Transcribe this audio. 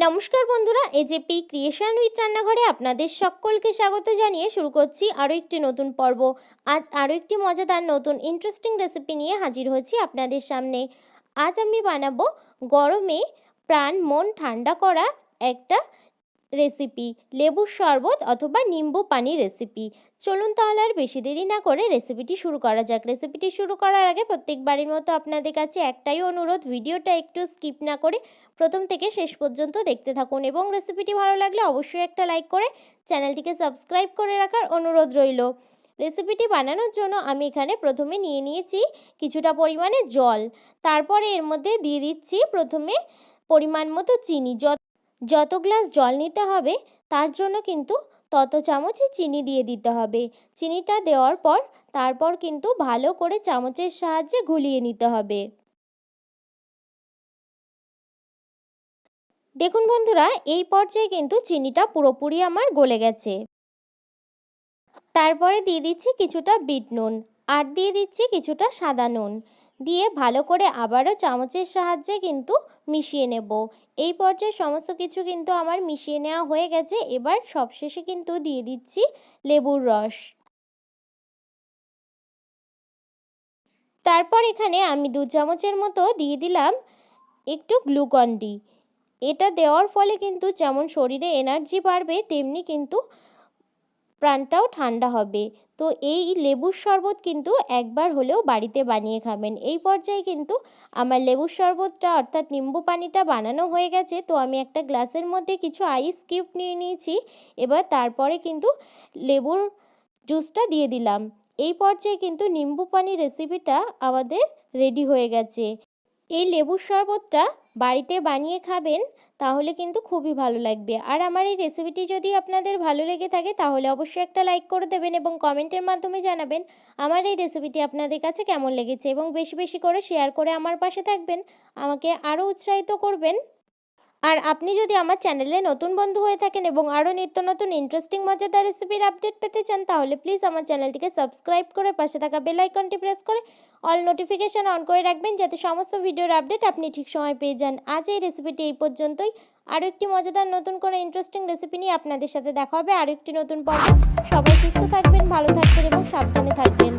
নমস্কার বন্ধুরা, AJP creation with রান্নাঘরে আপনাদের সকলকে স্বাগত জানিয়ে শুরু করছি আরও একটি নতুন পর্ব। আজ আরও একটি মজাদার নতুন ইন্টারেস্টিং রেসিপি নিয়ে হাজির হয়েছি আপনাদের সামনে। আজ আমি বানাবো গরমে প্রাণ মন ঠান্ডা করা একটা রেসিপি, লেবুর শরবত অথবা নিম্বু পানি রেসিপি। চলুন তাহলে আর বেশি দেরি না করে রেসিপিটি শুরু করা যাক। রেসিপিটি শুরু করার আগে প্রত্যেকবারের মতো আপনাদের কাছে একটাই অনুরোধ, ভিডিওটা একটু স্কিপ না করে প্রথম থেকে শেষ পর্যন্ত দেখতে থাকুন এবং রেসিপিটি ভালো লাগলে অবশ্যই একটা লাইক করে চ্যানেলটিকে সাবস্ক্রাইব করে রাখার অনুরোধ রইল। রেসিপিটি বানানোর জন্য আমি এখানে প্রথমে নিয়ে নিয়েছি কিছুটা পরিমাণে জল, তারপরে এর মধ্যে দিয়ে দিচ্ছি প্রথমে পরিমাণ মতো চিনি। যত গ্লাস জল নিতে হবে তার জন্য কিন্তু তত চামচই চিনি দিয়ে দিতে হবে। চিনিটা দেওয়ার পর তারপর কিন্তু ভালো করে চামচের সাহায্যে ঘুলিয়ে নিতে হবে। দেখুন বন্ধুরা, এই পর্যায়ে কিন্তু চিনিটা পুরোপুরি আমার গলে গেছে। তারপরে দিয়ে দিচ্ছি কিছুটা বিট নুন আর দিয়ে দিচ্ছি কিছুটা সাদা নুন, দিয়ে ভালো করে আবারও চামচের সাহায্যে কিন্তু মিশিয়ে নেব। এই পর্যায়ে সমস্ত কিছু কিন্তু আমার মিশিয়ে নেওয়া হয়ে গেছে। এবার সবশেষে কিন্তু দিয়ে দিচ্ছি লেবুর রস। তারপর এখানে আমি 2 চামচের মতো দিয়ে দিলাম একটু গ্লুকন ডি। এটা দেওয়ার ফলে কিন্তু যেমন শরীরে এনার্জি বাড়বে তেমনি কিন্তু প্রাণটাও ঠান্ডা হবে। তো এই লেবুর শরবত কিন্তু একবার হলেও বাড়িতে বানিয়ে খাবেন। এই পর্যায়ে কিন্তু আমার লেবুর শরবতটা অর্থাৎ নিম্বু পানিটা বানানো হয়ে গেছে। তো আমি একটা গ্লাসের মধ্যে কিছু আইস কিউব নিয়ে নিয়েছি। এবার তারপরে কিন্তু লেবুর জুসটা দিয়ে দিলাম। এই পর্যায়ে কিন্তু নিম্বু পানি রেসিপিটা আমাদের রেডি হয়ে গেছে। এই লেবুর শরবতটা বাড়িতে বানিয়ে খাবেন, তাহলে কিন্তু খুবই ভালো লাগবে। আর আমার এই রেসিপিটি যদি আপনাদের ভালো লেগে থাকে তাহলে অবশ্যই একটা লাইক করে দেবেন এবং কমেন্টের মাধ্যমে জানাবেন আমার এই রেসিপিটি আপনাদের কাছে কেমন লেগেছে, এবং বেশি বেশি করে শেয়ার করে আমার পাশে থাকবেন, আমাকে আরও উৎসাহিত করবেন। আর আপনি যদি আমার চ্যানেলে নতুন বন্ধু হয়ে থাকেন এবং আরও নিত্য নতুন ইন্টারেস্টিং মজাদার রেসিপির আপডেট পেতে চান তাহলে প্লিজ আমার চ্যানেলটিকে সাবস্ক্রাইব করে পাশে থাকা বেল আইকনটি প্রেস করে অল নোটিফিকেশান অন করে রাখবেন, যাতে সমস্ত ভিডিওর আপডেট আপনি ঠিক সময় পেয়ে যান। আজ এই রেসিপিটি এই পর্যন্তই। আরও একটি মজাদার নতুন কোনো ইন্টারেস্টিং রেসিপি নিয়ে আপনাদের সাথে দেখা হবে আরও একটি নতুন পর্ব। সবাই সুস্থ থাকবেন, ভালো থাকবেন এবং সাবধানে থাকবেন।